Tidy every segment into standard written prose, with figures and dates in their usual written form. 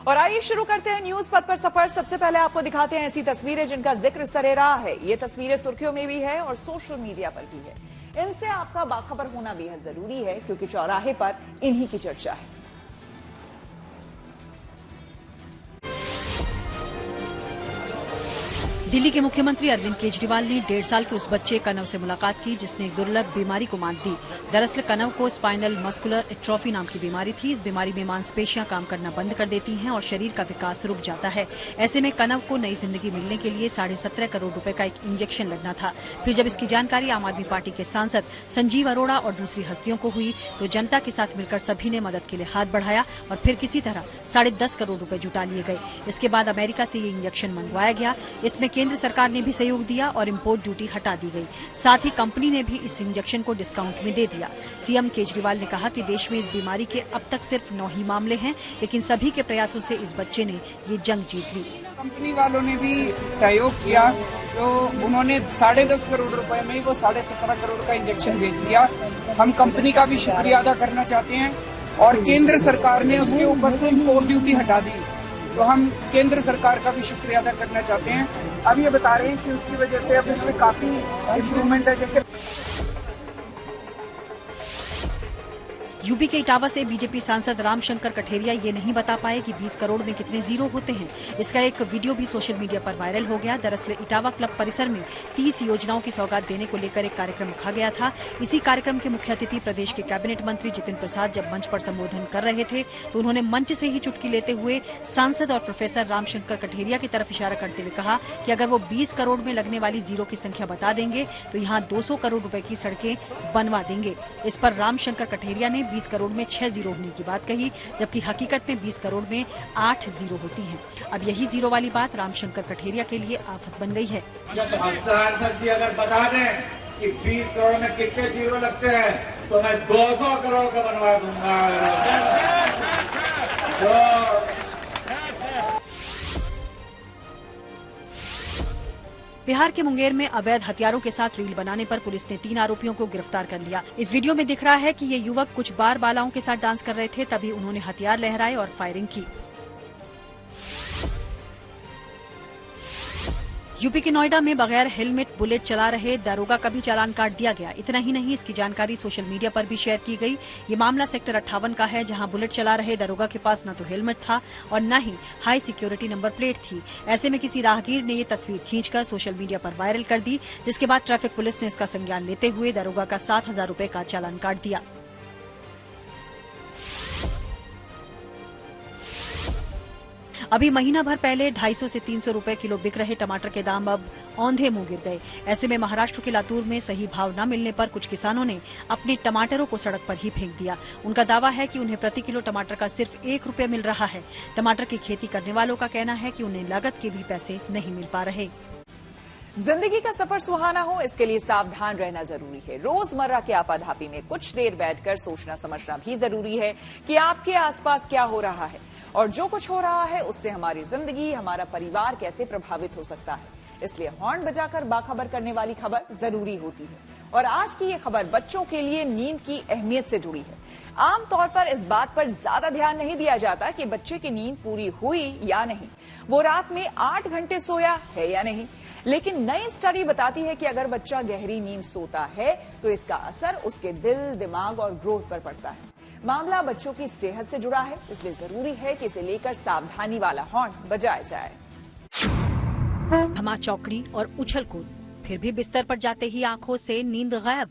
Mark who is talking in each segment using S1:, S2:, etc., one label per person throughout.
S1: और आइए शुरू करते हैं न्यूज पथ पर सफर। सबसे पहले आपको दिखाते हैं ऐसी तस्वीरें जिनका जिक्र सरेराह है। ये तस्वीरें सुर्खियों में भी है और सोशल मीडिया पर भी है। इनसे आपका बाखबर होना बेहद जरूरी है क्योंकि चौराहे पर इन्हीं की चर्चा है।
S2: दिल्ली के मुख्यमंत्री अरविंद केजरीवाल ने 1.5 साल के उस बच्चे कनव से मुलाकात की जिसने एक दुर्लभ बीमारी को मात दी। दरअसल कनव को स्पाइनल मस्कुलर एट्रोफी नाम की बीमारी थी। इस बीमारी में मांसपेशियां काम करना बंद कर देती हैं और शरीर का विकास रुक जाता है। ऐसे में कनव को नई जिंदगी मिलने के लिए 17.5 करोड़ रुपए का एक इंजेक्शन लगना था। फिर जब इसकी जानकारी आम आदमी पार्टी के सांसद संजीव अरोड़ा और दूसरी हस्तियों को हुई तो जनता के साथ मिलकर सभी ने मदद के लिए हाथ बढ़ाया और फिर किसी तरह 10.5 करोड़ रुपए जुटा लिए गए। इसके बाद अमेरिका से ये इंजेक्शन मंगवाया गया। इसमें केंद्र सरकार ने भी सहयोग दिया और इम्पोर्ट ड्यूटी हटा दी गई। साथ ही कंपनी ने भी इस इंजेक्शन को डिस्काउंट में दे दिया। सीएम केजरीवाल ने कहा कि देश में इस बीमारी के अब तक सिर्फ 9 ही मामले हैं, लेकिन सभी के प्रयासों से इस बच्चे ने ये जंग जीत ली।
S3: कंपनी वालों ने भी सहयोग किया तो उन्होंने 10.5 करोड़ रुपए में वो 17.5 करोड़ का इंजेक्शन भेज दिया। हम कंपनी का भी शुक्रिया अदा करना चाहते हैं और केंद्र सरकार ने उसके ऊपर से इम्पोर्ट ड्यूटी हटा दी तो हम केंद्र सरकार का भी शुक्रिया अदा करना चाहते हैं। अब ये बता रहे हैं कि उसकी वजह से अब इसमें काफी इम्प्रूवमेंट है। जैसे
S2: यूपी के इटावा से बीजेपी सांसद रामशंकर कठेरिया ये नहीं बता पाए कि 20 करोड़ में कितने जीरो होते हैं। इसका एक वीडियो भी सोशल मीडिया पर वायरल हो गया। दरअसल इटावा क्लब परिसर में 30 योजनाओं की सौगात देने को लेकर एक कार्यक्रम रखा गया था। इसी कार्यक्रम के मुख्य अतिथि प्रदेश के कैबिनेट मंत्री जितिन प्रसाद जब मंच पर संबोधन कर रहे थे तो उन्होंने मंच से ही चुटकी लेते हुए सांसद और प्रोफेसर रामशंकर कठेरिया की तरफ इशारा करते हुए कहा कि अगर वो 20 करोड़ में लगने वाली जीरो की संख्या बता देंगे तो यहाँ 200 करोड़ रुपए की सड़कें बनवा देंगे। इस पर रामशंकर कठेरिया ने 20 करोड़ में 6 जीरो होने की बात कही, जबकि हकीकत में 20 करोड़ में 8 जीरो होती हैं। अब यही जीरो वाली बात रामशंकर कठेरिया के लिए आफत बन गई है।
S4: अगर बता दें कि 20 करोड़ में कितने जीरो लगते हैं तो मैं 200 करोड़ का बनवा दूंगा।
S2: बिहार के मुंगेर में अवैध हथियारों के साथ रील बनाने पर पुलिस ने 3 आरोपियों को गिरफ्तार कर लिया। इस वीडियो में दिख रहा है कि ये युवक कुछ बार बालाओं के साथ डांस कर रहे थे, तभी उन्होंने हथियार लहराए और फायरिंग की। यूपी के नोएडा में बगैर हेलमेट बुलेट चला रहे दारोगा का भी चालान काट दिया गया। इतना ही नहीं, इसकी जानकारी सोशल मीडिया पर भी शेयर की गई। ये मामला सेक्टर 58 का है, जहां बुलेट चला रहे दारोगा के पास न तो हेलमेट था और न ही हाई सिक्योरिटी नंबर प्लेट थी। ऐसे में किसी राहगीर ने ये तस्वीर खींचकर सोशल मीडिया पर वायरल कर दी, जिसके बाद ट्रैफिक पुलिस ने इसका संज्ञान लेते हुए दारोगा का 7,000 रुपए का चालान काट दिया। अभी महीना भर पहले 250 से 300 रुपए किलो बिक रहे टमाटर के दाम अब औंधे मुंह गिर गए। ऐसे में महाराष्ट्र के लातूर में सही भाव न मिलने पर कुछ किसानों ने अपने टमाटरों को सड़क पर ही फेंक दिया। उनका दावा है कि उन्हें प्रति किलो टमाटर का सिर्फ 1 रुपया मिल रहा है। टमाटर की खेती करने वालों का कहना है कि उन्हें लागत के भी पैसे नहीं मिल पा रहे।
S1: जिंदगी का सफर सुहाना हो, इसके लिए सावधान रहना जरूरी है। रोजमर्रा के आपाधापी में कुछ देर बैठकर सोचना समझना भी जरूरी है कि आपके आसपास क्या हो रहा है और जो कुछ हो रहा है उससे हमारी जिंदगी, हमारा परिवार कैसे प्रभावित हो सकता है। इसलिए हॉर्न बजाकर बाखबर करने वाली खबर जरूरी होती है। और आज की ये खबर बच्चों के लिए नींद की अहमियत से जुड़ी है। आमतौर पर इस बात पर ज्यादा ध्यान नहीं दिया जाता कि बच्चे की नींद पूरी हुई या नहीं, वो रात में 8 घंटे सोया है या नहीं। लेकिन नई स्टडी बताती है कि अगर बच्चा गहरी नींद सोता है तो इसका असर उसके दिल, दिमाग और ग्रोथ पर पड़ता है। मामला बच्चों की सेहत से जुड़ा है, इसलिए जरूरी है कि इसे लेकर सावधानी वाला हॉर्न बजाया जाए।
S2: धमा चौकड़ी और उछल कूद, फिर भी बिस्तर पर जाते ही आंखों से नींद गायब।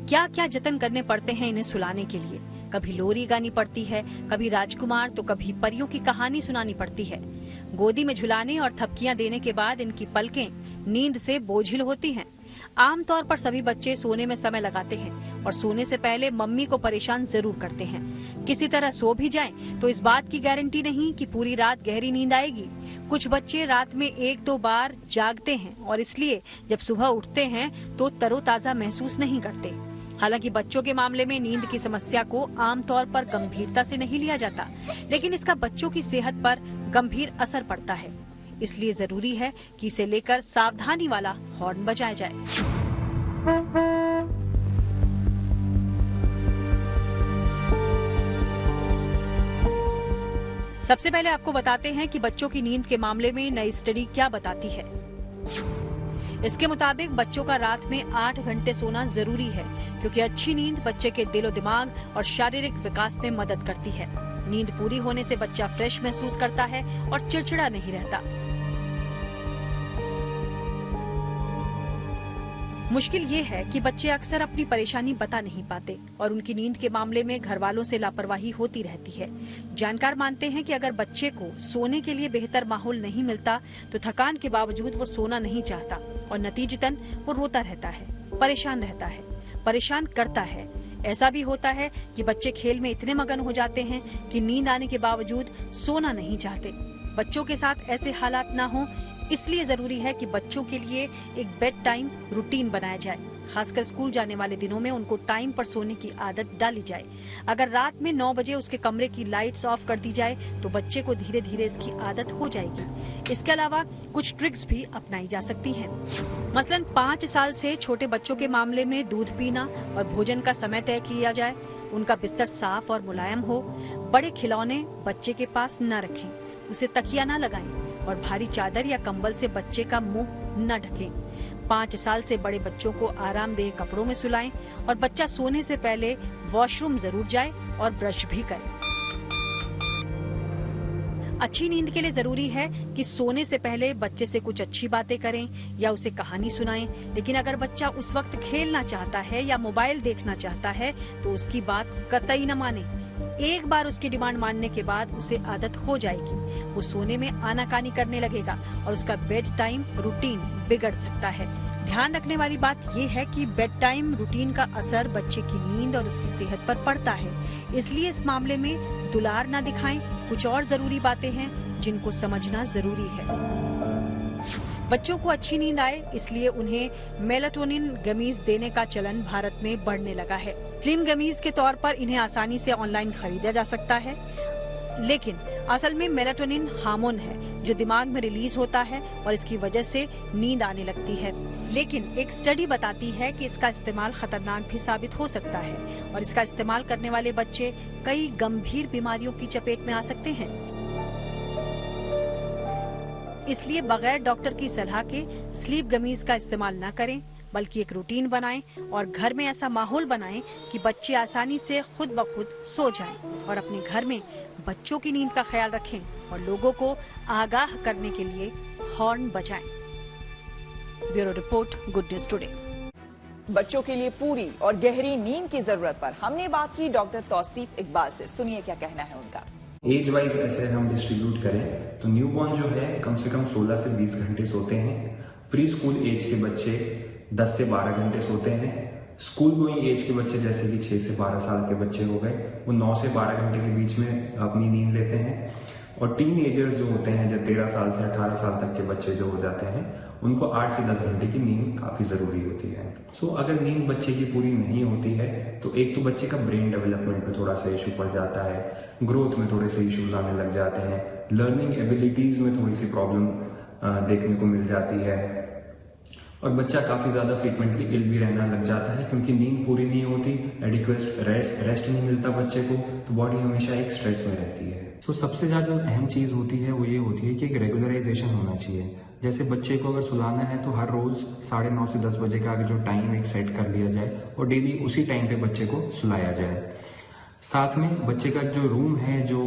S2: क्या क्या जतन करने पड़ते हैं इन्हें सुलाने के लिए। कभी लोरी गानी पड़ती है, कभी राजकुमार तो कभी परियों की कहानी सुनानी पड़ती है। गोदी में झुलाने और थपकियां देने के बाद इनकी पलकें नींद से बोझिल होती हैं। आमतौर पर सभी बच्चे सोने में समय लगाते हैं और सोने से पहले मम्मी को परेशान जरूर करते हैं। किसी तरह सो भी जाएं तो इस बात की गारंटी नहीं कि पूरी रात गहरी नींद आएगी। कुछ बच्चे रात में 1-2 बार जागते हैं और इसलिए जब सुबह उठते हैं तो तरोताजा महसूस नहीं करते। हालांकि बच्चों के मामले में नींद की समस्या को आमतौर पर गंभीरता से नहीं लिया जाता, लेकिन इसका बच्चों की सेहत पर गंभीर असर पड़ता है। इसलिए जरूरी है कि इसे लेकर सावधानी वाला हॉर्न बजाया जाए। सबसे पहले आपको बताते हैं कि बच्चों की नींद के मामले में नई स्टडी क्या बताती है। इसके मुताबिक बच्चों का रात में 8 घंटे सोना जरूरी है, क्योंकि अच्छी नींद बच्चे के दिलो दिमाग और शारीरिक विकास में मदद करती है। नींद पूरी होने से बच्चा फ्रेश महसूस करता है और चिड़चिड़ा नहीं रहता। मुश्किल ये है कि बच्चे अक्सर अपनी परेशानी बता नहीं पाते और उनकी नींद के मामले में घर वालों से लापरवाही होती रहती है। जानकार मानते हैं कि अगर बच्चे को सोने के लिए बेहतर माहौल नहीं मिलता तो थकान के बावजूद वो सोना नहीं चाहता और नतीजतन वो रोता रहता है, परेशान रहता है, परेशान करता है। ऐसा भी होता है कि बच्चे खेल में इतने मगन हो जाते हैं कि नींद आने के बावजूद सोना नहीं चाहते। बच्चों के साथ ऐसे हालात ना हो, इसलिए जरूरी है कि बच्चों के लिए एक बेड टाइम रूटीन बनाया जाए। खासकर स्कूल जाने वाले दिनों में उनको टाइम पर सोने की आदत डाली जाए। अगर रात में 9 बजे उसके कमरे की लाइट्स ऑफ कर दी जाए तो बच्चे को धीरे धीरे इसकी आदत हो जाएगी। इसके अलावा कुछ ट्रिक्स भी अपनाई जा सकती हैं। मसलन 5 साल से छोटे बच्चों के मामले में दूध पीना और भोजन का समय तय किया जाए। उनका बिस्तर साफ और मुलायम हो। बड़े खिलौने बच्चे के पास न रखें, उसे तकिया न लगाएं और भारी चादर या कंबल से बच्चे का मुंह न ढकें। 5 साल से बड़े बच्चों को आरामदेह कपड़ों में सुलाएं और बच्चा सोने से पहले वॉशरूम जरूर जाए और ब्रश भी करे। अच्छी नींद के लिए जरूरी है कि सोने से पहले बच्चे से कुछ अच्छी बातें करें या उसे कहानी सुनाएं। लेकिन अगर बच्चा उस वक्त खेलना चाहता है या मोबाइल देखना चाहता है तो उसकी बात कतई न माने। एक बार उसकी डिमांड मानने के बाद उसे आदत हो जाएगी। वो सोने में आनाकानी करने लगेगा और उसका बेड टाइम रूटीन बिगड़ सकता है। ध्यान रखने वाली बात ये है कि बेड टाइम रूटीन का असर बच्चे की नींद और उसकी सेहत पर पड़ता है। इसलिए इस मामले में दुलार ना दिखाएं। कुछ और जरूरी बातें हैं जिनको समझना जरूरी है। बच्चों को अच्छी नींद आए इसलिए उन्हें मेलाटोनिन गमीज देने का चलन भारत में बढ़ने लगा है। स्लिम गमीज के तौर पर इन्हें आसानी से ऑनलाइन खरीदा जा सकता है, लेकिन असल में मेलाटोनिन हार्मोन है जो दिमाग में रिलीज होता है और इसकी वजह से नींद आने लगती है। लेकिन एक स्टडी बताती है कि इसका इस्तेमाल खतरनाक भी साबित हो सकता है और इसका इस्तेमाल करने वाले बच्चे कई गंभीर बीमारियों की चपेट में आ सकते हैं। इसलिए बगैर डॉक्टर की सलाह के स्लीप गमीज का इस्तेमाल न करें, बल्कि एक रूटीन बनाएं और घर में ऐसा माहौल बनाएं कि बच्चे आसानी से खुद ब खुद सो जाएं और अपने घर में बच्चों की नींद का ख्याल रखें और लोगों को आगाह करने के लिए हॉर्न बजाएं। Bureau report, good news today.
S1: बच्चों के लिए पूरी और गहरी नींद की जरूरत पर हमने बात की डॉक्टर तौसीफ इकबाल से। सुनिए क्या कहना है उनका।
S5: एज वाइज ऐसे हम डिस्ट्रीब्यूट करें तो न्यूबॉर्न जो है कम से कम 16 से 20 घंटे सोते हैं। प्री स्कूल एज के बच्चे 10 से 12 घंटे सोते हैं। स्कूल गोइंग एज के बच्चे जैसे कि 6 से 12 साल के बच्चे हो गए, वो 9 से 12 घंटे के बीच में अपनी नींद लेते हैं। और टीन एजर्स जो होते हैं, जब 13 साल से 18 साल तक के बच्चे जो हो जाते हैं, उनको 8 से 10 घंटे की नींद काफी जरूरी होती है। सो अगर नींद बच्चे की पूरी नहीं होती है तो एक तो बच्चे का ब्रेन डेवलपमेंट में थोड़ा सा इशू पड़ जाता है, ग्रोथ में थोड़े से इश्यूज आने लग जाते हैं, लर्निंग एबिलिटीज में थोड़ी सी प्रॉब्लम देखने को मिल जाती है और बच्चा काफी ज्यादा फ्रीक्वेंटली इल भी रहना लग जाता है क्योंकि नींद पूरी नहीं होती, एडिक्वेट रेस्ट नहीं मिलता बच्चे को, तो बॉडी हमेशा एक स्ट्रेस में रहती है। तो सबसे ज्यादा अहम चीज होती है वो ये होती है कि एक रेगुलराइजेशन होना चाहिए। जैसे बच्चे को अगर सुलाना है तो हर रोज 9:30 से 10 बजे का जो टाइम एक सेट कर लिया जाए और डेली उसी टाइम पे बच्चे को सुलाया जाए। साथ में बच्चे का जो रूम है जो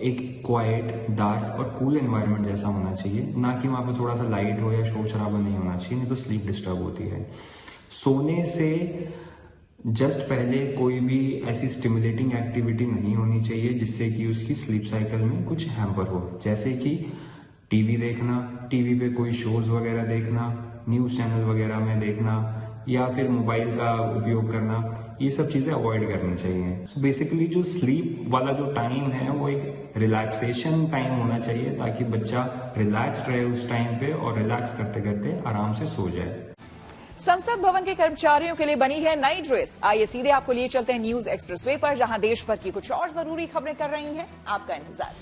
S5: एक क्वाइट, डार्क और कूल एनवायरनमेंट जैसा होना चाहिए, ना कि वहां पर थोड़ा सा लाइट हो या शोर शराबा नहीं होना चाहिए, नहीं तो स्लीप डिस्टर्ब होती है। सोने से जस्ट पहले कोई भी ऐसी स्टिमुलेटिंग एक्टिविटी नहीं होनी चाहिए जिससे कि उसकी स्लीप साइकिल में कुछ हैम्पर हो, जैसे कि टीवी देखना, टीवी पे कोई शोज वगैरह देखना, न्यूज चैनल वगैरह में देखना या फिर मोबाइल का उपयोग करना, ये सब चीजें अवॉइड करनी चाहिए। सो बेसिकली जो स्लीप वाला जो टाइम है वो एक रिलैक्सेशन टाइम होना चाहिए ताकि बच्चा रिलैक्स रहे उस टाइम पे और रिलैक्स करते करते आराम से सो जाए।
S1: संसद भवन के कर्मचारियों के लिए बनी है नई ड्रेस। आइए सीधे आपको लिए चलते हैं न्यूज एक्सप्रेसवे पर, जहां देश भर की कुछ और जरूरी खबरें कर रही हैं आपका इंतजार।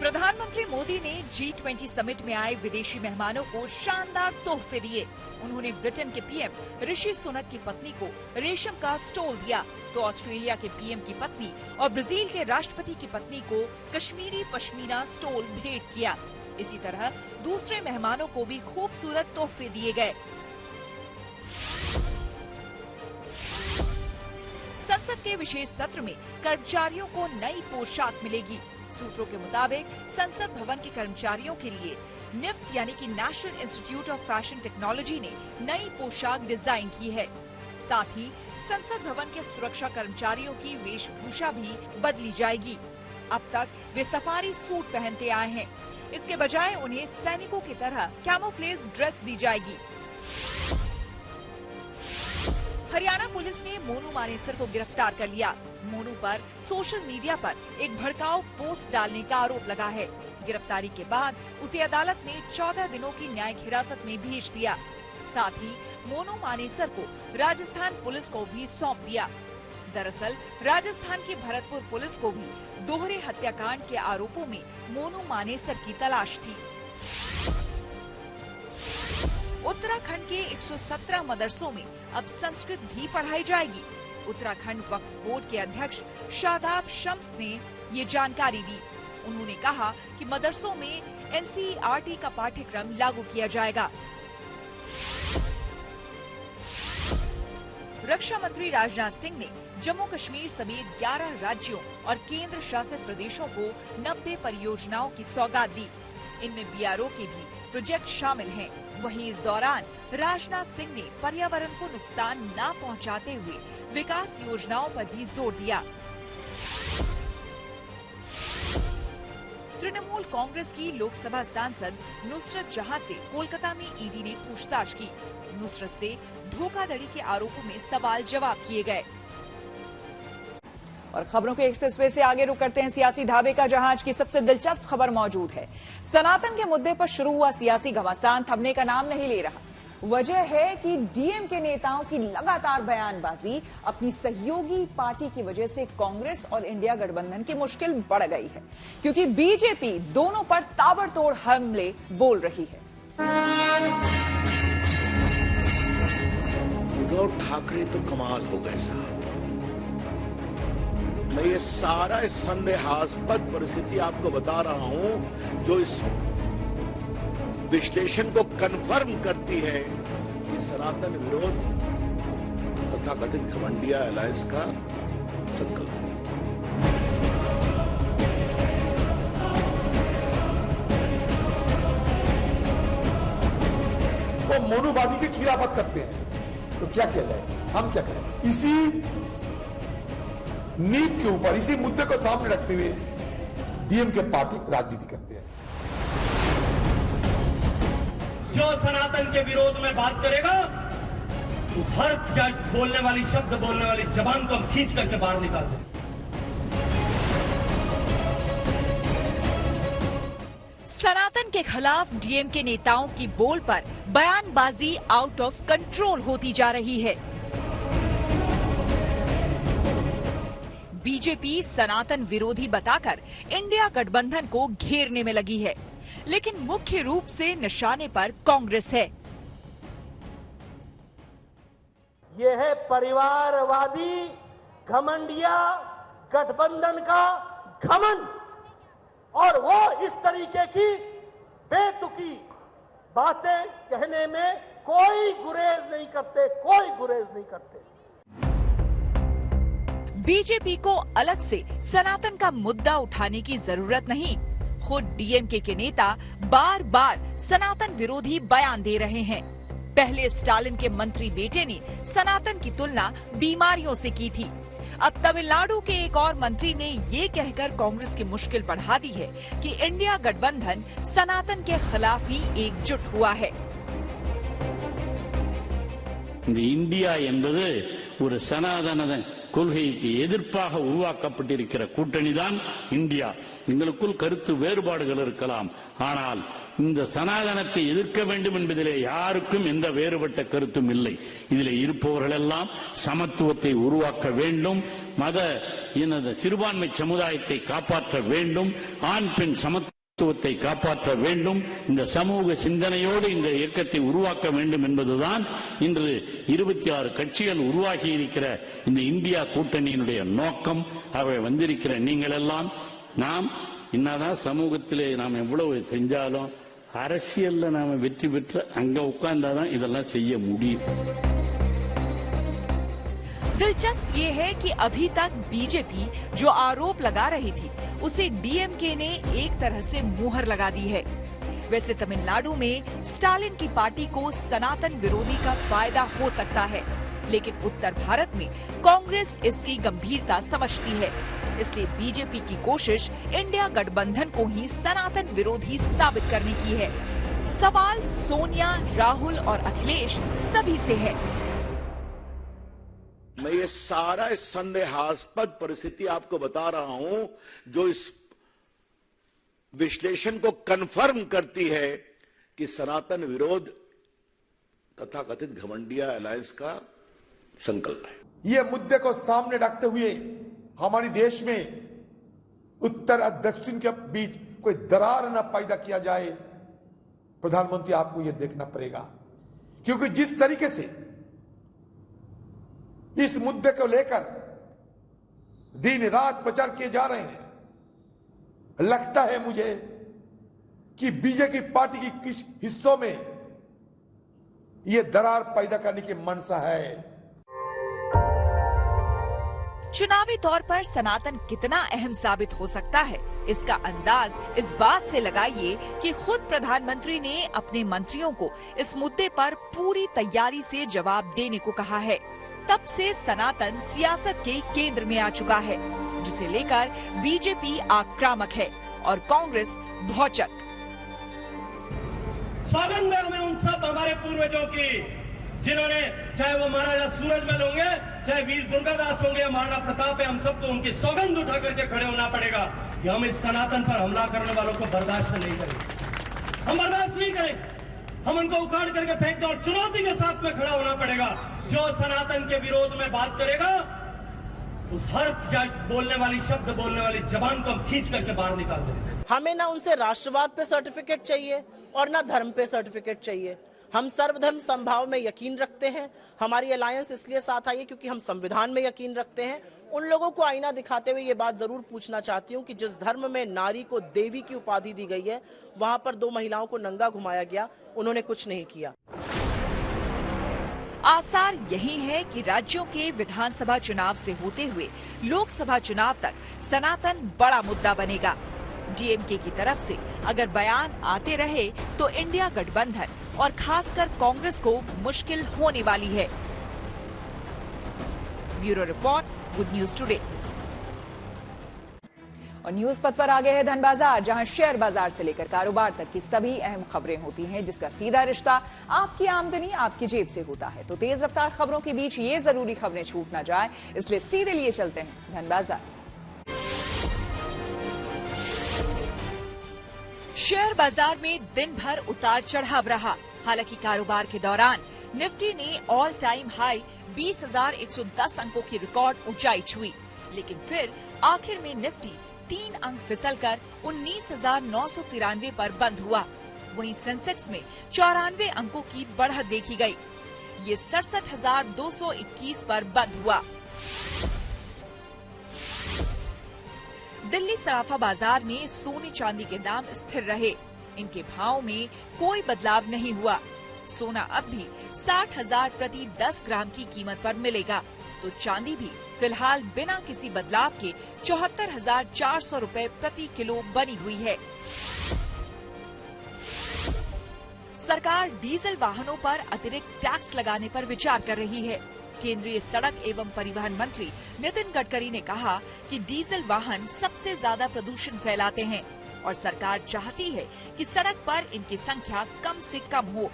S1: प्रधानमंत्री मोदी ने G20 समिट में आए विदेशी मेहमानों को शानदार तोहफे दिए। उन्होंने ब्रिटेन के पीएम ऋषि सुनक की पत्नी को रेशम का स्टोल दिया, तो ऑस्ट्रेलिया के पीएम की पत्नी और ब्राजील के राष्ट्रपति की पत्नी को कश्मीरी पश्मीना स्टोल भेंट किया। इसी तरह दूसरे मेहमानों को भी खूबसूरत तोहफे दिए गए। संसद के विशेष सत्र में कर्मचारियों को नई पोशाक मिलेगी। सूत्रों के मुताबिक संसद भवन के कर्मचारियों के लिए निफ्ट यानी कि national institute of fashion technology ने नई पोशाक डिजाइन की है। साथ ही संसद भवन के सुरक्षा कर्मचारियों की वेशभूषा भी बदली जाएगी। अब तक वे सफारी सूट पहनते आए हैं, इसके बजाय उन्हें सैनिकों की तरह कैमोफ्लेज ड्रेस दी जाएगी। हरियाणा पुलिस ने मोनू मानेसर को गिरफ्तार कर लिया। मोनू पर सोशल मीडिया पर एक भड़काऊ पोस्ट डालने का आरोप लगा है। गिरफ्तारी के बाद उसे अदालत ने 14 दिनों की न्यायिक हिरासत में भेज दिया। साथ ही मोनू मानेसर को राजस्थान पुलिस को भी सौंप दिया। दरअसल राजस्थान की भरतपुर पुलिस को भी दोहरे हत्याकांड के आरोपों में मोनू मानेसर की तलाश थी। उत्तराखंड के 117 मदरसों में अब संस्कृत भी पढ़ाई जाएगी। उत्तराखंड वक्फ बोर्ड के अध्यक्ष शादाब शम्स ने ये जानकारी दी। उन्होंने कहा कि मदरसों में एनसीईआरटी का पाठ्यक्रम लागू किया जाएगा। रक्षा मंत्री राजनाथ सिंह ने जम्मू कश्मीर समेत 11 राज्यों और केंद्र शासित प्रदेशों को 90 परियोजनाओं की सौगात दी। इनमें बीआरओ के भी प्रोजेक्ट शामिल हैं। वहीं इस दौरान राजनाथ सिंह ने पर्यावरण को नुकसान न पहुंचाते हुए विकास योजनाओं पर भी जोर दिया। तृणमूल कांग्रेस की लोकसभा सांसद नुसरत जहां से कोलकाता में ईडी ने पूछताछ की। नुसरत से धोखाधड़ी के आरोपों में सवाल जवाब किए गए।
S6: और खबरों के एक्सप्रेसवे से आगे रुक करते हैं सियासी ढाबे का, जहां आज की सबसे दिलचस्प खबर मौजूद है। सनातन के मुद्दे पर शुरू हुआ सियासी घमासान थमने का नाम नहीं ले रहा। वजह है कि डीएम के नेताओं की लगातार बयानबाजी अपनी सहयोगी पार्टी की वजह से कांग्रेस और इंडिया गठबंधन की मुश्किल बढ़ गई है, क्योंकि बीजेपी दोनों पर ताबड़तोड़ हमले बोल रही है।
S7: उद्धव ठाकरे तो कमाल हो गए साहब। मैं ये सारा संदेहास्पद परिस्थिति आपको बता रहा हूं, जो इस विश्लेषण को कंफर्म करती है कि सनातन विरोध तथा कथित घमंडिया अलायंस का संकल्प है।
S8: वो मोनूवादी की खिलाफत करते हैं, तो क्या किया जाए? हम क्या करें? इसी नींव के ऊपर, इसी मुद्दे को सामने रखते हुए डीएम के पार्टी राजनीति करते हैं।
S9: जो सनातन के विरोध में बात करेगा, उस हर बोलने वाली शब्द बोलने वाली जबान को हम खींच करके बाहर निकाल दें।
S1: सनातन के खिलाफ डीएम के नेताओं की बोल पर बयानबाजी आउट ऑफ कंट्रोल होती जा रही है। बीजेपी सनातन विरोधी बताकर इंडिया गठबंधन को घेरने में लगी है, लेकिन मुख्य रूप से निशाने पर कांग्रेस है।
S9: यह है परिवारवादी घमंडिया गठबंधन का घमंड, और वो इस तरीके की बेतुकी बातें कहने में कोई गुरेज नहीं करते।
S1: बीजेपी को अलग से सनातन का मुद्दा उठाने की जरूरत नहीं। खुद डीएमके के नेता बार बार सनातन विरोधी बयान दे रहे हैं। पहले स्टालिन के मंत्री बेटे ने सनातन की तुलना बीमारियों से की थी। अब तमिलनाडु के एक और मंत्री ने ये कहकर कांग्रेस की मुश्किल बढ़ा दी है कि इंडिया गठबंधन सनातन के खिलाफ ही एकजुट हुआ है।
S10: इंडिया என்பது ஒரு சனாதன கொள்கைக்கு எதிர்ப்பாக உருவாக்கப்பட்டிருக்கிற கூட்டணிதான் இந்தியா. எங்களுக்குள் கருத்து வேறுபாடுகள் இருக்கலாம், ஆனால் இந்த சனாதனத்தை எதிர்க்க வேண்டும் என்பதிலே யாருக்கும் எந்த வேறுபட்ட கருத்தும் இல்லை. இதிலே இருப்பவர்கள் எல்லாம் சமத்துவத்தை உருவாக்க வேண்டும், மத சிறுபான்மை சமுதாயத்தை காப்பாற்ற வேண்டும், ஆண் பெண் சமத்துவம் தத்துவத்தை காப்பாற்ற வேண்டும். இந்த சமூக சிந்தனையோடு இந்த இயக்கத்தை உருவாக்க வேண்டும் என்பதுதான் இன்று 26 கட்சிகள் உருவாகி இருக்கிற இந்த இந்தியா கூட்டணியினுடைய நோக்கம். அவை வந்திருக்கிற நீங்கள் எல்லாம் நாம் என்னதான் சமூகத்திலே நாம் எவ்வளவு செஞ்சாலும் அரசியல்ல நாம வெற்றி பெற்று அங்க உட்கார்ந்தாதான் இதெல்லாம் செய்ய முடியும்.
S1: दिलचस्प ये है कि अभी तक बीजेपी जो आरोप लगा रही थी उसे डीएमके ने एक तरह से मुहर लगा दी है। वैसे तमिलनाडु में स्टालिन की पार्टी को सनातन विरोधी का फायदा हो सकता है, लेकिन उत्तर भारत में कांग्रेस इसकी गंभीरता समझती है। इसलिए बीजेपी की कोशिश इंडिया गठबंधन को ही सनातन विरोधी साबित करने की है। सवाल सोनिया, राहुल और अखिलेश सभी से है।
S7: मैं ये सारा संदेहास्पद परिस्थिति आपको बता रहा हूं जो इस विश्लेषण को कंफर्म करती है कि सनातन विरोध तथा कथित घमंडिया अलायंस का संकल्प है।
S8: ये मुद्दे को सामने रखते हुए हमारे देश में उत्तर और दक्षिण के बीच कोई दरार न पैदा किया जाए, प्रधानमंत्री आपको यह देखना पड़ेगा। क्योंकि जिस तरीके से इस मुद्दे को लेकर दिन रात प्रचार किए जा रहे हैं, लगता है मुझे कि बीजेपी पार्टी की किस हिस्सों में यह दरार पैदा करने की मंशा है।
S1: चुनावी तौर पर सनातन कितना अहम साबित हो सकता है, इसका अंदाज इस बात से लगाइए कि खुद प्रधानमंत्री ने अपने मंत्रियों को इस मुद्दे पर पूरी तैयारी से जवाब देने को कहा है। तब से सनातन सियासत के केंद्र में आ चुका है, जिसे लेकर बीजेपी आक्रामक है और कांग्रेस भौचक।
S9: सौगंध हमें उन सब हमारे पूर्वजों की जिन्होंने, चाहे वो महाराजा सूरजमल होंगे, चाहे वीर दुर्गादास होंगे या महाराणा प्रताप है, हम सबको उनकी सौगंध उठा करके खड़े होना पड़ेगा कि हम इस सनातन पर हमला करने वालों को बर्दाश्त नहीं करेंगे। हम बर्दाश्त नहीं करेंगे, हम उनको उखाड़ करके फेंक दो और चुनौती के साथ में खड़ा होना पड़ेगा। जो सनातन के विरोध में बात करेगा उस हर बोलने वाली शब्द बोलने वाली जबान को हम खींच करके बाहर निकाल देंगे।
S11: हमें ना उनसे राष्ट्रवाद पे सर्टिफिकेट चाहिए और ना धर्म पे सर्टिफिकेट चाहिए। हम सर्वधर्म समभाव में यकीन रखते हैं। हमारी अलायंस इसलिए साथ आई है क्योंकि हम संविधान में यकीन रखते हैं। उन लोगों को आईना दिखाते हुए ये बात जरूर पूछना चाहती हूँ कि जिस धर्म में नारी को देवी की उपाधि दी गई है, वहाँ पर 2 महिलाओं को नंगा घुमाया गया, उन्होंने कुछ नहीं किया।
S1: आसार यही है कि राज्यों के विधानसभा चुनाव से होते हुए लोकसभा चुनाव तक सनातन बड़ा मुद्दा बनेगा। डीएमके की तरफ से अगर बयान आते रहे तो इंडिया गठबंधन और खासकर कांग्रेस को मुश्किल होने वाली है। Bureau report, good news today. और न्यूज पथ पर आगे है धन बाजार, जहां शेयर बाजार से लेकर कारोबार तक की सभी अहम खबरें होती हैं, जिसका सीधा रिश्ता आपकी आमदनी आपकी जेब से होता है। तो तेज रफ्तार खबरों के बीच ये जरूरी खबरें छूट ना जाए, इसलिए सीधे लिए चलते हैं धन बाजार। शेयर बाजार में दिन भर उतार चढ़ाव रहा। हालांकि कारोबार के दौरान निफ्टी ने ऑल टाइम हाई 20,110 अंकों की रिकॉर्ड ऊंचाई छुई, लेकिन फिर आखिर में निफ्टी 3 अंक फिसलकर 19,993 पर बंद हुआ। वहीं सेंसेक्स में 94 अंकों की बढ़त देखी गई। ये 67,221 पर बंद हुआ। दिल्ली सराफा बाजार में सोने चांदी के दाम स्थिर रहे। इनके भाव में कोई बदलाव नहीं हुआ। सोना अब भी 60,000 प्रति 10 ग्राम की कीमत पर मिलेगा, तो चांदी भी फिलहाल बिना किसी बदलाव के 74,400 रुपए प्रति किलो बनी हुई है। सरकार डीजल वाहनों पर अतिरिक्त टैक्स लगाने पर विचार कर रही है। केंद्रीय सड़क एवं परिवहन मंत्री नितिन गडकरी ने कहा कि डीजल वाहन सबसे ज्यादा प्रदूषण फैलाते हैं और सरकार चाहती है कि सड़क पर इनकी संख्या कम से कम हो।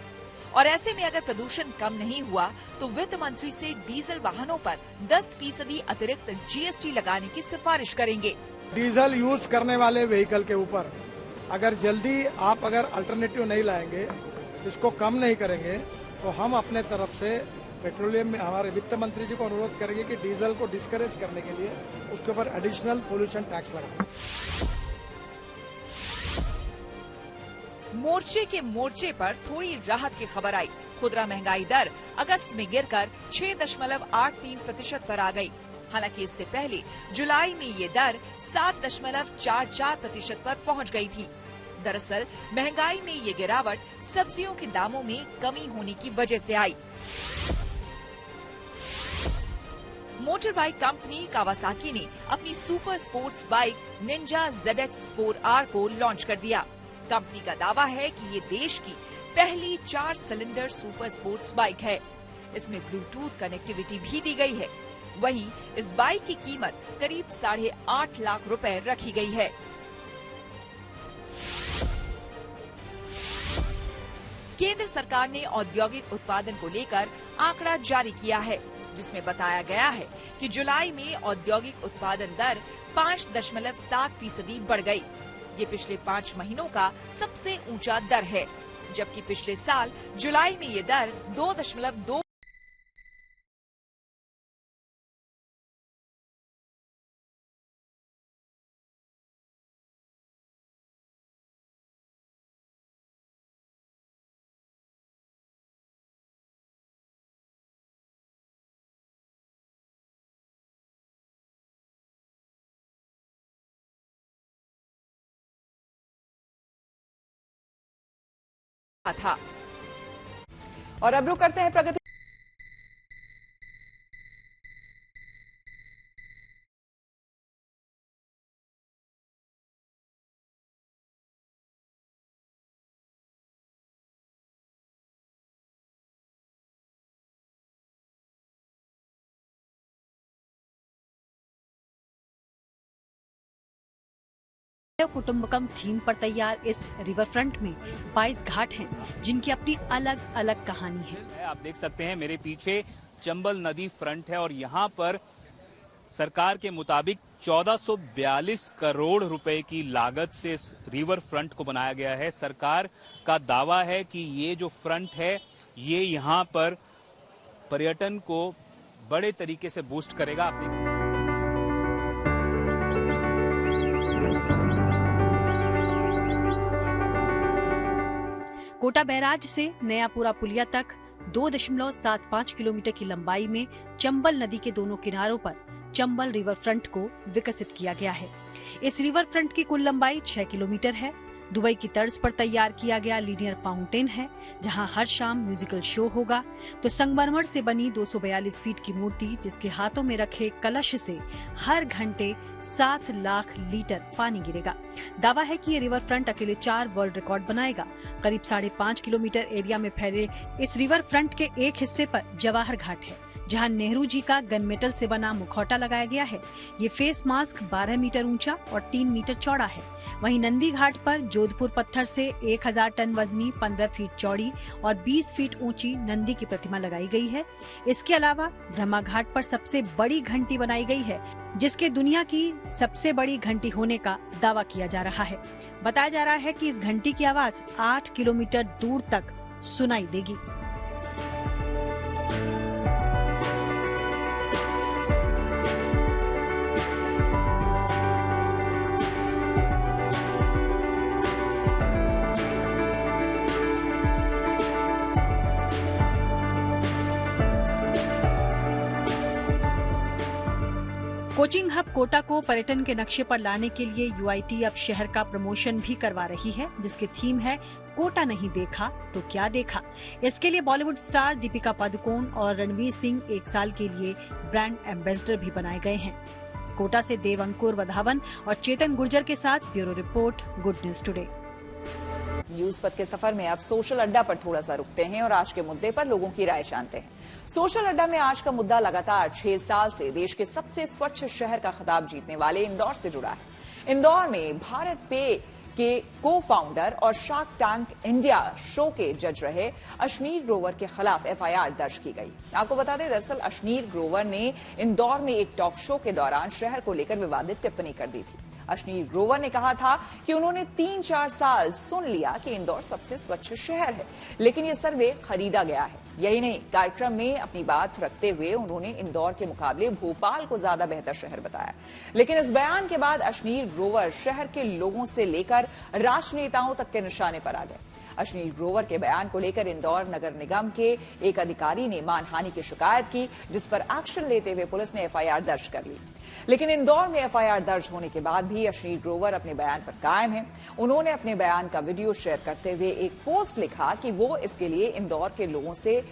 S1: और ऐसे में अगर प्रदूषण कम नहीं हुआ तो वित्त मंत्री से डीजल वाहनों पर 10% अतिरिक्त जीएसटी लगाने की सिफारिश करेंगे।
S12: डीजल यूज करने वाले व्हीकल के ऊपर अगर जल्दी आप अल्टरनेटिव नहीं लाएंगे, इसको कम नहीं करेंगे, तो हम अपने तरफ से पेट्रोलियम में हमारे वित्त मंत्री जी को अनुरोध करेंगे कि डीजल को डिस्करेज करने के लिए उसके ऊपर एडिशनल पोल्यूशन टैक्स लगाएं।
S1: मोर्चे के मोर्चे पर थोड़ी राहत की खबर आई। खुदरा महंगाई दर अगस्त में गिरकर 6.83% पर आ गई। हालांकि इससे पहले जुलाई में ये दर 7.44% पर पहुंच गई थी। दरअसल महंगाई में ये गिरावट सब्जियों के दामों में कमी होने की वजह से आई। मोटर बाइक कंपनी कावासाकी ने अपनी super sports bike Ninja ZX4R को लॉन्च कर दिया। कंपनी का दावा है कि ये देश की पहली 4 सिलेंडर सुपर स्पोर्ट्स बाइक है। इसमें ब्लूटूथ कनेक्टिविटी भी दी गई है। वहीं इस बाइक की कीमत करीब 8.5 लाख रुपए रखी गई है। केंद्र सरकार ने औद्योगिक उत्पादन को लेकर आंकड़ा जारी किया है, जिसमें बताया गया है कि जुलाई में औद्योगिक उत्पादन दर 5.7% बढ़ गई। ये पिछले 5 महीनों का सबसे ऊंचा दर है, जबकि पिछले साल जुलाई में ये दर 2.2 था। और अब रुक करते हैं प्रगति।
S2: कुटुंबकम थीम पर तैयार इस रिवर फ्रंट में 22 घाट हैं, जिनकी अपनी अलग अलग कहानी है।
S13: आप देख सकते हैं मेरे पीछे चंबल नदी फ्रंट है और यहाँ पर सरकार के मुताबिक 1442 करोड़ रुपए की लागत से इस रिवर फ्रंट को बनाया गया है। सरकार का दावा है कि ये जो फ्रंट है ये यहाँ पर पर्यटन को बड़े तरीके से बूस्ट करेगा। आप देख
S2: कोटा बैराज से नयापुरा पुलिया तक 2.75 किलोमीटर की लंबाई में चंबल नदी के दोनों किनारों पर चंबल रिवर फ्रंट को विकसित किया गया है। इस रिवर फ्रंट की कुल लंबाई 6 किलोमीटर है। दुबई की तर्ज पर तैयार किया गया लीनियर फाउंटेन है, जहां हर शाम म्यूजिकल शो होगा। तो संगमरमर से बनी 242 फीट की मूर्ति, जिसके हाथों में रखे कलश से हर घंटे 7 लाख लीटर पानी गिरेगा। दावा है कि ये रिवर फ्रंट अकेले 4 वर्ल्ड रिकॉर्ड बनाएगा। करीब 5.5 किलोमीटर एरिया में फैले इस रिवर फ्रंट के एक हिस्से पर जवाहर घाट है, जहां नेहरू जी का गन मेटल से बना मुखौटा लगाया गया है। ये फेस मास्क 12 मीटर ऊंचा और 3 मीटर चौड़ा है। वहीं नंदी घाट पर जोधपुर पत्थर से 1000 टन वजनी 15 फीट चौड़ी और 20 फीट ऊंची नंदी की प्रतिमा लगाई गई है। इसके अलावा ब्रह्मा घाट पर सबसे बड़ी घंटी बनाई गई है, जिसके दुनिया की सबसे बड़ी घंटी होने का दावा किया जा रहा है। बताया जा रहा है कि इस घंटी की आवाज 8 किलोमीटर दूर तक सुनाई देगी। कोचिंग हब कोटा को पर्यटन के नक्शे पर लाने के लिए यूआईटी अब शहर का प्रमोशन भी करवा रही है, जिसकी थीम है कोटा नहीं देखा तो क्या देखा। इसके लिए बॉलीवुड स्टार दीपिका पादुकोण और रणवीर सिंह 1 साल के लिए ब्रांड एम्बेसडर भी बनाए गए हैं। कोटा से देव अंकुर वधावन और चेतन गुर्जर के साथ bureau report, good news today.
S1: News पथ के सफर में अब सोशल अड्डा पर थोड़ा सा रुकते हैं और आज के मुद्दे पर लोगों की राय जानते हैं। सोशल अड्डा में आज का मुद्दा लगातार 6 साल से देश के सबसे स्वच्छ शहर का खिताब जीतने वाले इंदौर से जुड़ा है। इंदौर में भारत पे के को फाउंडर और शार्क टैंक इंडिया शो के जज रहे अश्नीर ग्रोवर के खिलाफ एफआईआर दर्ज की गई। आपको बता दें, दरअसल अश्नीर ग्रोवर ने इंदौर में एक टॉक शो के दौरान शहर को लेकर विवादित टिप्पणी कर दी थी। अश्नीर ग्रोवर ने कहा था कि उन्होंने 3-4 साल सुन लिया कि इंदौर सबसे स्वच्छ शहर है, लेकिन यह सर्वे खरीदा गया है। यही नहीं, कार्यक्रम में अपनी बात रखते हुए उन्होंने इंदौर के मुकाबले भोपाल को ज्यादा बेहतर शहर बताया। लेकिन इस बयान के बाद अश्नीर ग्रोवर शहर के लोगों से लेकर राजनेताओं तक के निशाने पर आ गए। अश्नीर ग्रोवर के बयान को लेकर इंदौर नगर निगम के एक अधिकारी ने मानहानि की शिकायत की, जिस पर एक्शन लेते हुए पुलिस ने एफआईआर दर्ज कर ली। लेकिन इंदौर में एफआईआर दर्ज होने के बाद भी अश्नीर ग्रोवर अपने बयान पर कायम हैं। उन्होंने अपने बयान का वीडियो शेयर करते हुए एक पोस्ट लिखा कि वो इसके लिए इंदौर के लोगों से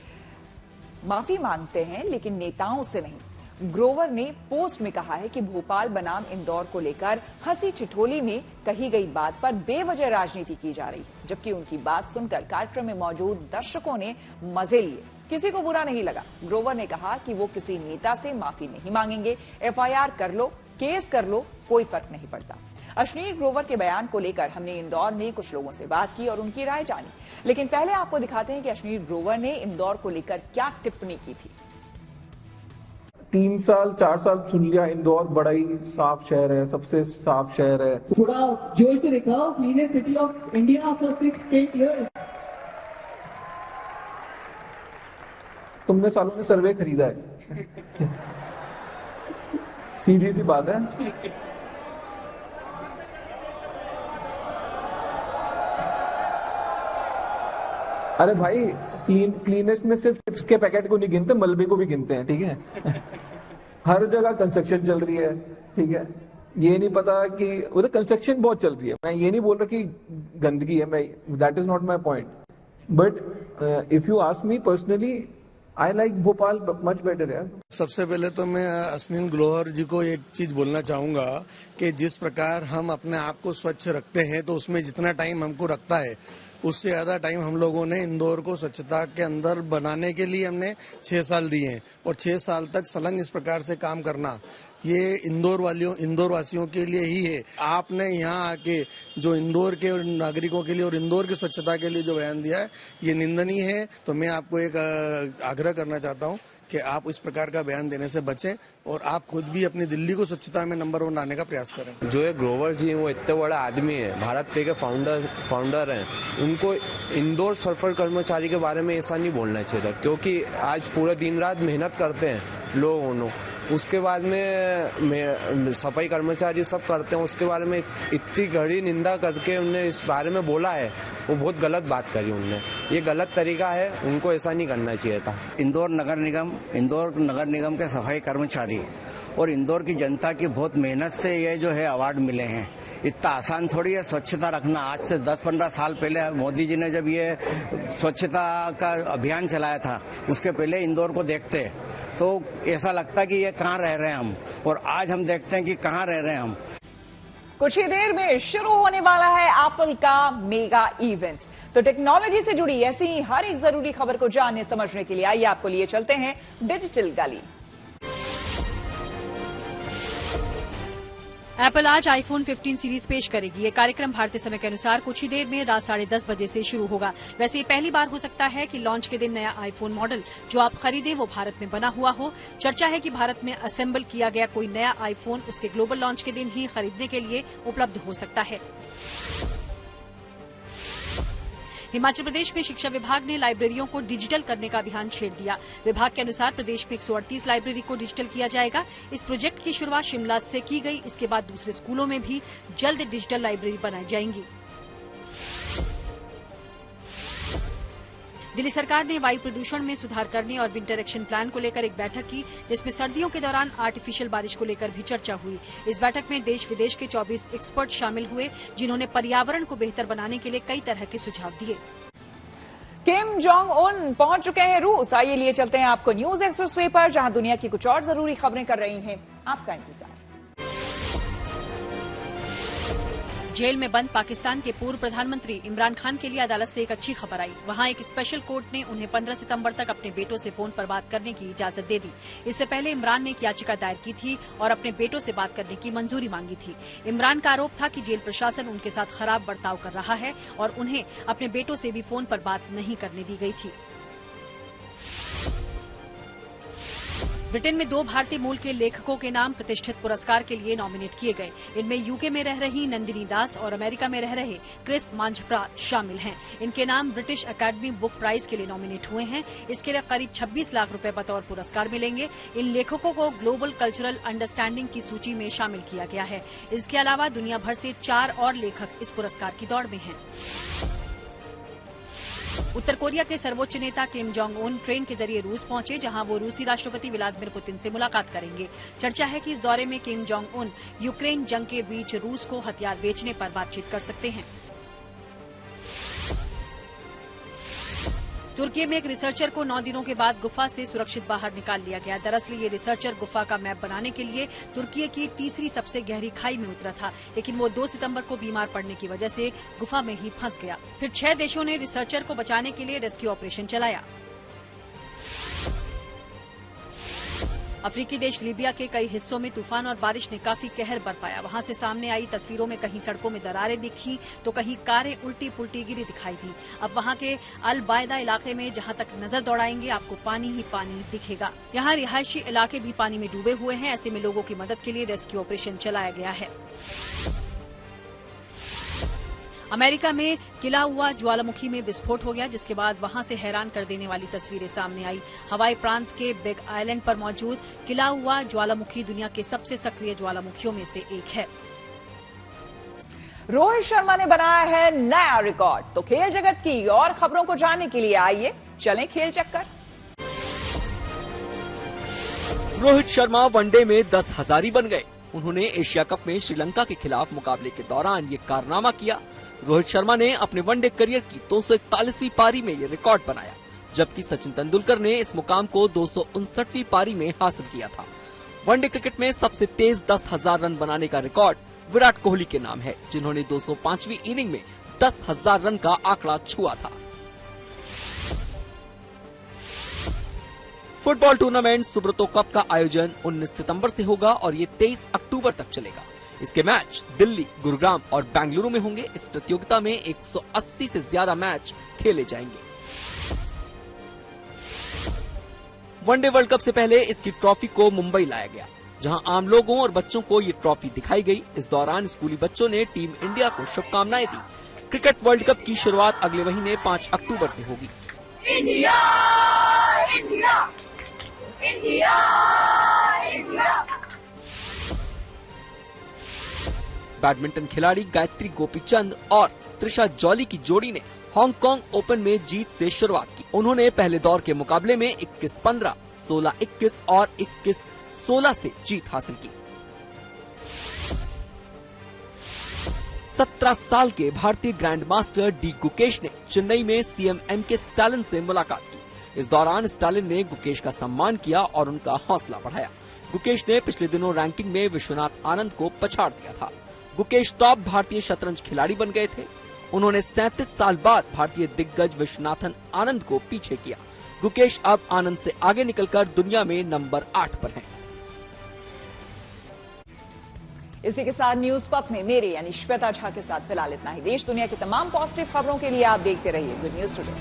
S1: माफी मांगते हैं, लेकिन नेताओं से नहीं। ग्रोवर ने पोस्ट में कहा है कि भोपाल बनाम इंदौर को लेकर हंसी ठिठोली में कही गई बात पर बेवजह राजनीति की जा रही है, जबकि उनकी बात सुनकर कार्यक्रम में मौजूद दर्शकों ने मजे लिए, किसी को बुरा नहीं लगा। ग्रोवर ने कहा कि वो किसी नेता से माफी नहीं मांगेंगे, एफआईआर कर लो, केस कर लो, कोई फर्क नहीं पड़ता। अश्नीर ग्रोवर के बयान को लेकर हमने इंदौर में कुछ लोगों से बात की और उनकी राय जानी, लेकिन पहले आपको दिखाते हैं कि अश्नीर ग्रोवर ने इंदौर को लेकर क्या टिप्पणी की थी।
S14: 3-4 साल सुन लिया, इंदौर बड़ा ही साफ शहर है, सबसे साफ शहर है।
S15: थोड़ा जोश से दिखाओ, cleanest city of India for 6 straight years।
S14: तुमने सालों में सर्वे खरीदा है। सीधी सी बात है। अरे भाई, क्लीनेस्ट में सिर्फ चिप्स के पैकेट को नहीं गिनते, मलबे को भी गिनते हैं, ठीक है। हर जगह कंस्ट्रक्शन चल रही है, ठीक है। ये नहीं पता कि उधर कंस्ट्रक्शन बहुत चल रही है। मैं ये नहीं बोल रहा कि गंदगी है, मैं that is not my point, but if you ask me personally, I like Bhopal much better यार।
S16: सबसे पहले तो मैं अश्नीर ग्रोवर जी को एक चीज बोलना चाहूंगा कि जिस प्रकार हम अपने आप को स्वच्छ रखते हैं, तो उसमें जितना टाइम हमको रखता है, उससे ज्यादा टाइम हम लोगों ने इंदौर को स्वच्छता के अंदर बनाने के लिए हमने 6 साल दिए हैं, और 6 साल तक संलग्न इस प्रकार से काम करना, ये इंदौर वासियों के लिए ही है। आपने यहाँ आके जो इंदौर के नागरिकों के लिए और इंदौर की स्वच्छता के लिए जो बयान दिया है, ये निंदनीय है। तो मैं आपको एक आग्रह करना चाहता हूँ कि आप इस प्रकार का बयान देने से बचें, और आप खुद भी अपनी दिल्ली को स्वच्छता में नंबर 1 लाने का प्रयास करें।
S17: जो ये ग्रोवर जी वो इतने बड़ा आदमी है, भारत पे के फाउंडर हैं, उनको इंदौर सफाई कर्मचारी के बारे में ऐसा नहीं बोलना चाहिए था, क्योंकि आज पूरे दिन रात मेहनत करते हैं लोग, उसके बाद में सफाई कर्मचारी सब करते हैं, उसके बारे में इतनी घड़ी निंदा करके उनने इस बारे में बोला है, वो बहुत गलत बात करी उनने। ये गलत तरीका है, उनको ऐसा नहीं करना चाहिए था।
S18: इंदौर नगर निगम के सफाई कर्मचारी और इंदौर की जनता की बहुत मेहनत से ये जो है अवार्ड मिले हैं। इतना आसान थोड़ी है स्वच्छता रखना। आज से 10-15 साल पहले मोदी जी ने जब ये स्वच्छता का अभियान चलाया था, उसके पहले इंदौर को देखते तो ऐसा लगता कि ये कहाँ रह रहे हैं हम, और आज हम देखते हैं कि कहाँ रह रहे हैं हम।
S1: कुछ ही देर में शुरू होने वाला है एप्पल का मेगा इवेंट। तो टेक्नोलॉजी से जुड़ी ऐसी ही हर एक जरूरी खबर को जानने समझने के लिए आइए आपको लिए चलते हैं डिजिटल गली।
S2: एप्पल आज आईफोन 15 सीरीज पेश करेगी। ये कार्यक्रम भारतीय समय के अनुसार कुछ ही देर में रात 10:30 बजे से शुरू होगा। वैसे ये पहली बार हो सकता है कि लॉन्च के दिन नया आईफोन मॉडल जो आप खरीदें वो भारत में बना हुआ हो। चर्चा है कि भारत में असेंबल किया गया कोई नया आईफोन उसके ग्लोबल लॉन्च के दिन ही खरीदने के लिए उपलब्ध हो सकता है। हिमाचल प्रदेश में शिक्षा विभाग ने लाइब्रेरियों को डिजिटल करने का अभियान छेड़ दिया। विभाग के अनुसार प्रदेश में 138 लाइब्रेरी को डिजिटल किया जाएगा। इस प्रोजेक्ट की शुरुआत शिमला से की गई। इसके बाद दूसरे स्कूलों में भी जल्द डिजिटल लाइब्रेरी बनाई जाएंगी। दिल्ली सरकार ने वायु प्रदूषण में सुधार करने और विंटर एक्शन प्लान को लेकर एक बैठक की, जिसमें सर्दियों के दौरान आर्टिफिशियल बारिश को लेकर भी चर्चा हुई। इस बैठक में देश विदेश के 24 एक्सपर्ट शामिल हुए, जिन्होंने पर्यावरण को बेहतर बनाने के लिए कई तरह के सुझाव दिए।
S1: किम जोंग उन पहुंच चुके हैं रूस। आइए लिए चलते हैं आपको न्यूज एक्सप्रेसवे पर, जहां दुनिया की कुछ और जरूरी खबरें कर रही हैं आपका इंतजार।
S2: जेल में बंद पाकिस्तान के पूर्व प्रधानमंत्री इमरान खान के लिए अदालत से एक अच्छी खबर आई। वहां एक स्पेशल कोर्ट ने उन्हें 15 सितंबर तक अपने बेटों से फोन पर बात करने की इजाजत दे दी। इससे पहले इमरान ने एक याचिका दायर की थी और अपने बेटों से बात करने की मंजूरी मांगी थी। इमरान का आरोप था कि जेल प्रशासन उनके साथ खराब बर्ताव कर रहा है और उन्हें अपने बेटों से भी फोन पर बात नहीं करने दी गई थी। ब्रिटेन में 2 भारतीय मूल के लेखकों के नाम प्रतिष्ठित पुरस्कार के लिए नॉमिनेट किए गए। इनमें यूके में रह रही नंदिनी दास और अमेरिका में रह रहे क्रिस मांजप्रा शामिल हैं। इनके नाम ब्रिटिश अकादमी बुक प्राइज के लिए नॉमिनेट हुए हैं। इसके लिए करीब 26 लाख रुपए बतौर पुरस्कार मिलेंगे। इन लेखकों को ग्लोबल कल्चरल अंडरस्टैंडिंग की सूची में शामिल किया गया है। इसके अलावा दुनिया भर से 4 और लेखक इस पुरस्कार की दौड़ में हैं। उत्तर कोरिया के सर्वोच्च नेता किम जोंग उन ट्रेन के जरिए रूस पहुंचे, जहां वो रूसी राष्ट्रपति व्लादिमीर पुतिन से मुलाकात करेंगे। चर्चा है कि इस दौरे में किम जोंग उन यूक्रेन जंग के बीच रूस को हथियार बेचने पर बातचीत कर सकते हैं। तुर्की में एक रिसर्चर को 9 दिनों के बाद गुफा से सुरक्षित बाहर निकाल लिया गया। दरअसल ये रिसर्चर गुफा का मैप बनाने के लिए तुर्की की तीसरी सबसे गहरी खाई में उतरा था, लेकिन वो 2 सितंबर को बीमार पड़ने की वजह से गुफा में ही फंस गया। फिर 6 देशों ने रिसर्चर को बचाने के लिए रेस्क्यू ऑपरेशन चलाया। अफ्रीकी देश लीबिया के कई हिस्सों में तूफान और बारिश ने काफी कहर बरपाया। वहां से सामने आई तस्वीरों में कहीं सड़कों में दरारें दिखी तो कहीं कारें उल्टी पुल्टी गिरी दिखाई दी। अब वहां के अल बायदा इलाके में जहां तक नजर दौड़ाएंगे आपको पानी ही पानी दिखेगा। यहां रिहायशी इलाके भी पानी में डूबे हुए हैं। ऐसे में लोगों की मदद के लिए रेस्क्यू ऑपरेशन चलाया गया है। अमेरिका में किलाउआ ज्वालामुखी में विस्फोट हो गया, जिसके बाद वहां से हैरान कर देने वाली तस्वीरें सामने आई। हवाई प्रांत के बिग आइलैंड पर मौजूद किलाउआ ज्वालामुखी दुनिया के सबसे सक्रिय ज्वालामुखियों में से एक है।
S1: रोहित शर्मा ने बनाया है नया रिकॉर्ड। तो खेल जगत की और खबरों को जानने के लिए आइए चलें खेल चक्कर।
S19: रोहित शर्मा वनडे में 10 हजारी बन गए। उन्होंने एशिया कप में श्रीलंका के खिलाफ मुकाबले के दौरान ये कारनामा किया। रोहित शर्मा ने अपने वनडे करियर की 241वीं पारी में ये रिकॉर्ड बनाया, जबकि सचिन तेंदुलकर ने इस मुकाम को 259वीं पारी में हासिल किया था। वनडे क्रिकेट में सबसे तेज 10,000 रन बनाने का रिकॉर्ड विराट कोहली के नाम है, जिन्होंने 205वीं इनिंग में 10,000 रन का आंकड़ा छुआ था। फुटबॉल टूर्नामेंट सुब्रतो कप का आयोजन 19 सितंबर से होगा और ये 23 अक्टूबर तक चलेगा। इसके मैच दिल्ली, गुरुग्राम और बेंगलुरु में होंगे। इस प्रतियोगिता में 180 से ज्यादा मैच खेले जाएंगे। वनडे वर्ल्ड कप से पहले इसकी ट्रॉफी को मुंबई लाया गया, जहां आम लोगों और बच्चों को ये ट्रॉफी दिखाई गई। इस दौरान स्कूली बच्चों ने टीम इंडिया को शुभकामनाएं दी। क्रिकेट वर्ल्ड कप की शुरुआत अगले महीने 5 अक्टूबर से होगी।
S20: India, India, India, India.
S19: Badminton खिलाड़ी गायत्री गोपीचंद और त्रिशा जॉली की जोड़ी ने हांगकांग ओपन में जीत से शुरुआत की। उन्होंने पहले दौर के मुकाबले में 21-15, 16-21 और 21-16 से जीत हासिल की। 17 साल के भारतीय ग्रैंड मास्टर डी गुकेश ने चेन्नई में सीएम एमके स्टालिन से मुलाकात की। इस दौरान स्टालिन ने गुकेश का सम्मान किया और उनका हौसला बढ़ाया। गुकेश ने पिछले दिनों रैंकिंग में विश्वनाथ आनंद को पछाड़ दिया था। गुकेश टॉप भारतीय शतरंज खिलाड़ी बन गए थे। उन्होंने 37 साल बाद भारतीय दिग्गज विश्वनाथन आनंद को पीछे किया। गुकेश अब आनंद से आगे निकलकर दुनिया में नंबर 8 पर हैं।
S1: इसी के साथ न्यूज पप में मेरे यानी श्वेता झा के साथ फिलहाल इतना ही। देश दुनिया की तमाम पॉजिटिव खबरों के लिए आप देखते रहिए गुड न्यूज टुडे।